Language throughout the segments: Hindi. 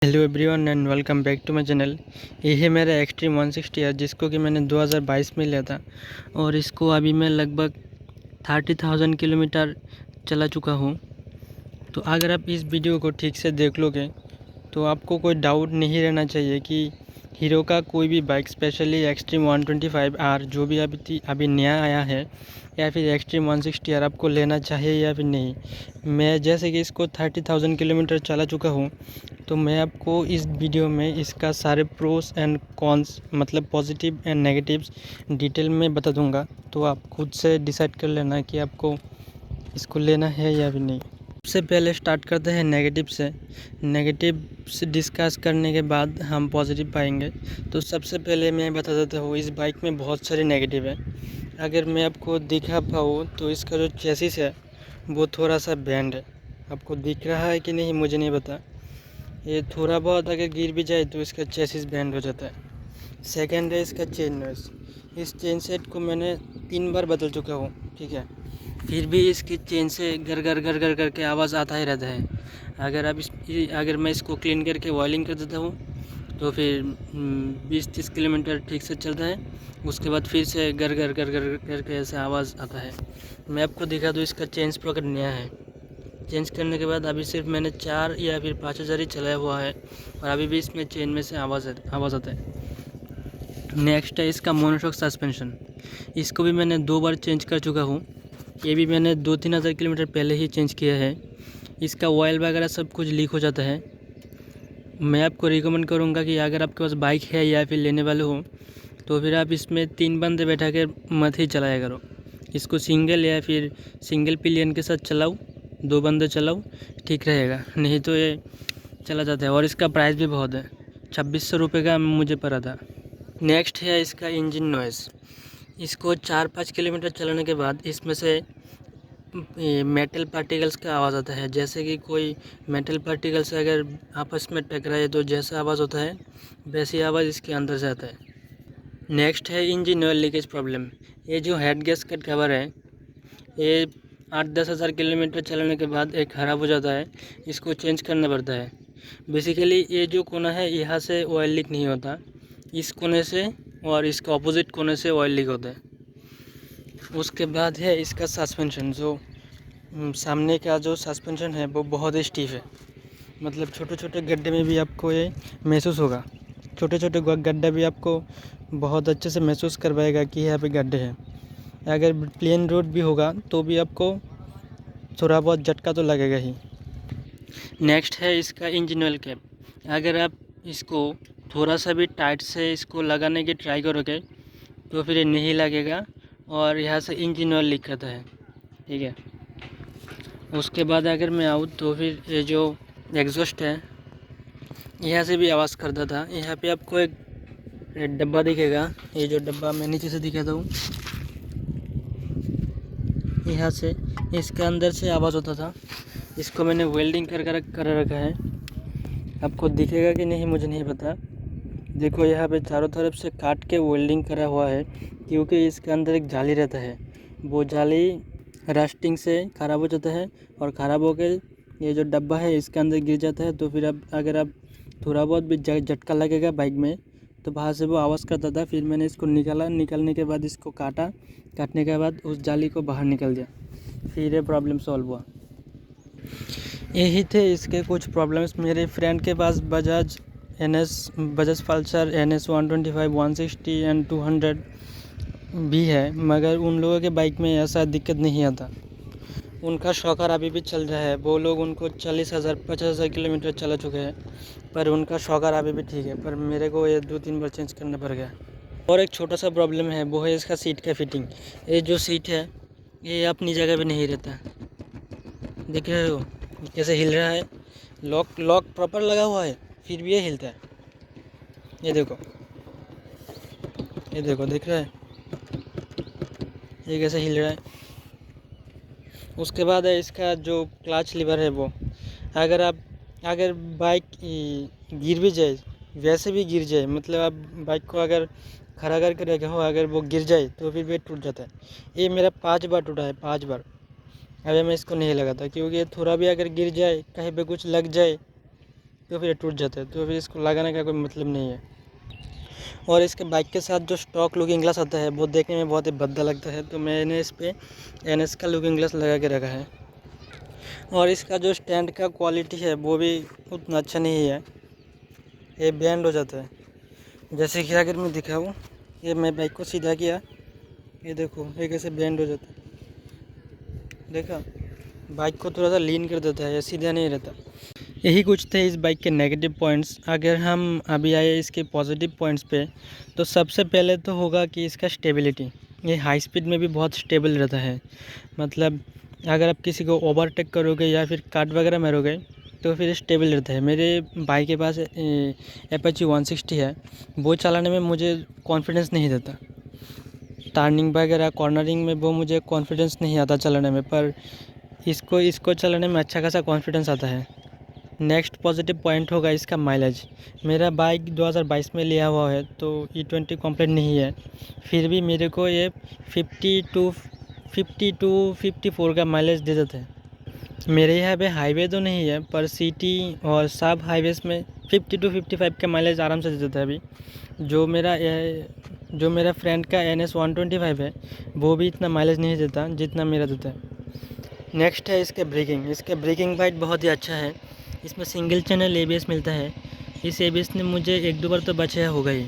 Hello everyone and welcome back to my channel. ये है मेरा एक्सट्रीम 160 है जिसको कि मैंने 2022 में लिया था और इसको अभी मैं लगभग 30,000 किलोमीटर चला चुका हूँ। तो अगर आप इस वीडियो को ठीक से देख लोगे तो आपको कोई डाउट नहीं रहना चाहिए कि हीरो का कोई भी बाइक स्पेशली एक्सट्रीम 125R जो भी अभी नया आया है या फिर एक्सट्रीम 160R आपको लेना चाहिए या फिर नहीं। मैं जैसे कि इसको 30,000 किलोमीटर चला चुका हूँ तो मैं आपको इस वीडियो में इसका सारे प्रोस एंड कॉन्स मतलब पॉजिटिव एंड नेगेटिव्स डिटेल में बता दूंगा। तो आप खुद से डिसाइड कर लेना कि आपको इसको लेना है या भी नहीं। सबसे पहले स्टार्ट करते हैं नेगेटिव से। नेगेटिव से डिस्कस करने के बाद हम पॉजिटिव पाएंगे। तो सबसे पहले मैं बता देता हूँ इस बाइक में बहुत सारे नेगेटिव है। अगर मैं आपको दिखा पाऊँ तो इसका जो चेसिस है वो थोड़ा सा बैंड है। आपको दिख रहा है कि नहीं मुझे नहीं पता। ये थोड़ा बहुत अगर गिर भी जाए तो इसका चेसिस बैंड हो जाता है। सेकंड है इसका चेन नॉइस। इस चेन सेट को मैंने 3 बार बदल चुका हूँ, ठीक है, फिर भी इसकी चेन से गर गर गर गर करके आवाज़ आता ही रहता है। अगर मैं इसको क्लीन करके ऑयलिंग कर देता हूँ तो फिर 20-30 किलोमीटर ठीक से चलता है। उसके बाद फिर से गर गर गर गर करके ऐसे आवाज़ आता है। मैं आपको दिखा दूँ इसका चेन स्प्रॉकेट नया है। चेंज करने के बाद अभी सिर्फ मैंने 4 या फिर 5,000 ही चलाया हुआ है और अभी भी इसमें चेन में से आवाज़ आता है। नेक्स्ट है इसका मोनोशॉक सस्पेंशन। इसको भी मैंने 2 बार चेंज कर चुका हूँ। ये भी मैंने 2-3 हज़ार किलोमीटर पहले ही चेंज किया है। इसका ऑयल वगैरह सब कुछ लीक हो जाता है। मैं आपको रिकमेंड करूँगा कि अगर आपके पास बाइक है या फिर लेने वाले हो तो फिर आप इसमें 3 बंदे बैठा कर मत ही चलाया करो। इसको सिंगल या फिर सिंगल पिलियन के साथ चलाओ, 2 बंदे चलाओ, ठीक रहेगा। नहीं तो ये चला जाता है और इसका प्राइस भी बहुत है, 2600 रुपये का मुझे पड़ा था। नेक्स्ट है इसका इंजन नॉइज़। इसको 4-5 किलोमीटर चलाने के बाद इसमें से मेटल पार्टिकल्स का आवाज़ आता है। जैसे कि कोई मेटल पार्टिकल्स अगर आपस में टकराए तो जैसा आवाज़ होता है वैसी आवाज़ इसके अंदर से आता है। नेक्स्ट है इंजन ऑयल लीकेज प्रॉब्लम। ये जो हेड गैस्केट कवर है ये 8-10 हज़ार किलोमीटर चलाने के बाद एक ख़राब हो जाता है। इसको चेंज करना पड़ता है। बेसिकली ये जो कोना है यहाँ से ऑयल लीक नहीं होता, इस कोने से और इसके ऑपोजिट कोने से ऑयल लीक होता है। उसके बाद है इसका सस्पेंशन। जो सामने का जो सस्पेंशन है वो बहुत ही स्टीफ है। मतलब छोटे छोटे गड्ढे में भी आपको ये महसूस होगा। छोटे छोटे गड्ढा भी आपको बहुत अच्छे से महसूस करवाएगा कि यहाँ पे गड्ढे हैं। अगर प्लेन रोड भी होगा तो भी आपको थोड़ा बहुत झटका तो लगेगा ही। नेक्स्ट है इसका इंजन ऑयल कैप। अगर आप इसको थोड़ा सा भी टाइट से इसको लगाने की ट्राई करोगे तो फिर ये नहीं लगेगा और यहाँ से इंजन ऑयल लीक करता है, ठीक है। उसके बाद अगर मैं आऊँ तो फिर ये जो एग्जॉस्ट है यहाँ से भी आवाज़ करता था। यहाँ पे आपको एक डब्बा दिखेगा। ये जो डब्बा मैं नीचे से दिखाता हूँ, यहाँ से इसके अंदर से आवाज़ होता था। इसको मैंने वेल्डिंग कर रखा है। आपको दिखेगा कि नहीं मुझे नहीं पता। देखो यहाँ पे चारों तरफ से काट के वेल्डिंग करा हुआ है क्योंकि इसके अंदर एक जाली रहता है। वो जाली रस्टिंग से ख़राब हो जाता है और ख़राब हो के ये जो डब्बा है इसके अंदर गिर जाता है। तो फिर अगर आप थोड़ा बहुत भी झटका लगेगा बाइक में तो बाहर से वो आवाज़ करता था। फिर मैंने इसको निकालने के बाद इसको काटने के बाद उस जाली को बाहर निकल गया, फिर ये प्रॉब्लम सॉल्व हुआ। यही थे इसके कुछ प्रॉब्लम्स। मेरे फ्रेंड के पास बजाज पल्सर NS 125, 160 एंड 200 भी है, मगर उन लोगों के बाइक में ऐसा दिक्कत नहीं आता। उनका शॉकर अभी भी चल रहा है। वो लोग उनको 40,000-50,000 किलोमीटर चला चुके हैं पर उनका शॉकर अभी भी ठीक है। पर मेरे को ये 2-3 बार चेंज करना पड़ गया। और एक छोटा सा प्रॉब्लम है, वो है इसका सीट का फिटिंग। ये जो सीट है ये अपनी जगह पे नहीं रहता। देख रहे हो कैसे हिल रहा है। लॉक प्रॉपर लगा हुआ है फिर भी ये हिलता है। ये देखो दिख रहा है ये कैसे हिल रहा है। उसके बाद है इसका जो क्लच लीवर है वो, अगर बाइक गिर भी जाए, वैसे भी गिर जाए, मतलब आप बाइक को अगर खड़ा करके रखे हो, अगर वो गिर जाए तो फिर वेट टूट जाता है। ये मेरा 5 बार टूटा है, 5 बार। अभी मैं इसको नहीं लगाता क्योंकि थोड़ा भी अगर गिर जाए, कहीं पे कुछ लग जाए तो फिर टूट जाता है, तो फिर इसको लगाने का कोई मतलब नहीं है। और इसके बाइक के साथ जो स्टॉक लुकिंग ग्लास आता है वो देखने में बहुत ही भद्दा लगता है, तो मैंने इस पर NS का लुकिंग ग्लास लगा के रखा है। और इसका जो स्टैंड का क्वालिटी है वो भी उतना अच्छा नहीं है, ये बैंड हो जाता है। जैसे कि अगर मैं दिखाऊँ, ये मैं बाइक को सीधा किया, ये देखो ये कैसे बैंड हो जाता है, देखा, बाइक को थोड़ा सा लीन कर देता है, ये सीधा नहीं रहता। यही कुछ थे इस बाइक के नेगेटिव पॉइंट्स। अगर हम अभी आए इसके पॉजिटिव पॉइंट्स पे, तो सबसे पहले तो होगा कि इसका स्टेबिलिटी। ये हाई स्पीड में भी बहुत स्टेबल रहता है, मतलब अगर आप किसी को ओवरटेक करोगे या फिर काट वगैरह मारोगे तो फिर स्टेबल रहता है। मेरे बाइक के पास Apache 160 है, वो चलाने में मुझे कॉन्फिडेंस नहीं देता। टर्निंग वगैरह कॉर्नरिंग में वो मुझे कॉन्फिडेंस नहीं आता चलाने में, पर इसको चलाने में अच्छा खासा कॉन्फिडेंस आता है। नेक्स्ट पॉजिटिव पॉइंट होगा इसका माइलेज। मेरा बाइक 2022 में लिया हुआ है, तो E20 कंप्लीट नहीं है, फिर भी मेरे को ये 50 टू 54 का माइलेज दे देता है। मेरे यहाँ पे हाईवे तो नहीं है, पर सिटी और सब हाईवेज़ में 50 टू 55 का माइलेज आराम से दे देता है। अभी जो मेरा फ्रेंड का NS 125 है, वो भी इतना माइलेज नहीं देता जितना मेरा देता है। नेक्स्ट है इसके ब्रेकिंग वाइड बहुत ही अच्छा है। इसमें सिंगल चैनल ABS मिलता है। इस ABS ने मुझे 1-2 बार तो बचाया होगा ही,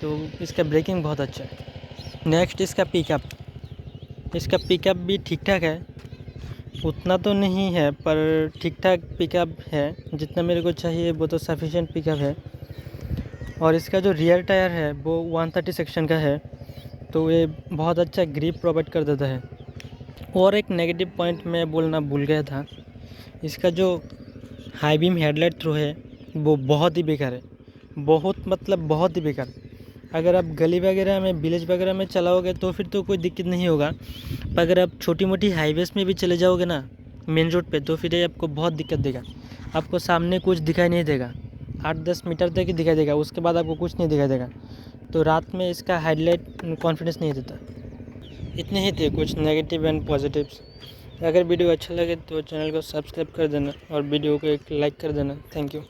तो इसका ब्रेकिंग बहुत अच्छा है। नेक्स्ट इसका पिकअप भी ठीक ठाक है, उतना तो नहीं है पर ठीक ठाक पिकअप है, जितना मेरे को चाहिए वो तो सफिशिएंट पिकअप है। और इसका जो रियर टायर है वो 130 सेक्शन का है, तो ये बहुत अच्छा ग्रिप प्रोवाइड कर देता है। और एक नेगेटिव पॉइंट मैं बोलना भूल गया था, इसका जो हाई बीम हेडलाइट थ्रो है वो बहुत ही बेकार है, बहुत ही बेकार। अगर आप गली वगैरह में, विलेज वगैरह में चलाओगे तो फिर तो कोई दिक्कत नहीं होगा, पर अगर आप छोटी मोटी हाईवेज़ में भी चले जाओगे ना, मेन रोड पे, तो फिर ये आपको बहुत दिक्कत देगा। आपको सामने कुछ दिखाई नहीं देगा, 8-10 मीटर तक ही दिखाई देगा, उसके बाद आपको कुछ नहीं दिखाई देगा। तो रात में इसका हेडलाइट कॉन्फिडेंस नहीं देता। इतने ही थे कुछ नेगेटिव एंड पॉजिटिव्स। अगर वीडियो अच्छा लगे तो चैनल को सब्सक्राइब कर देना और वीडियो को एक लाइक कर देना। Thank you.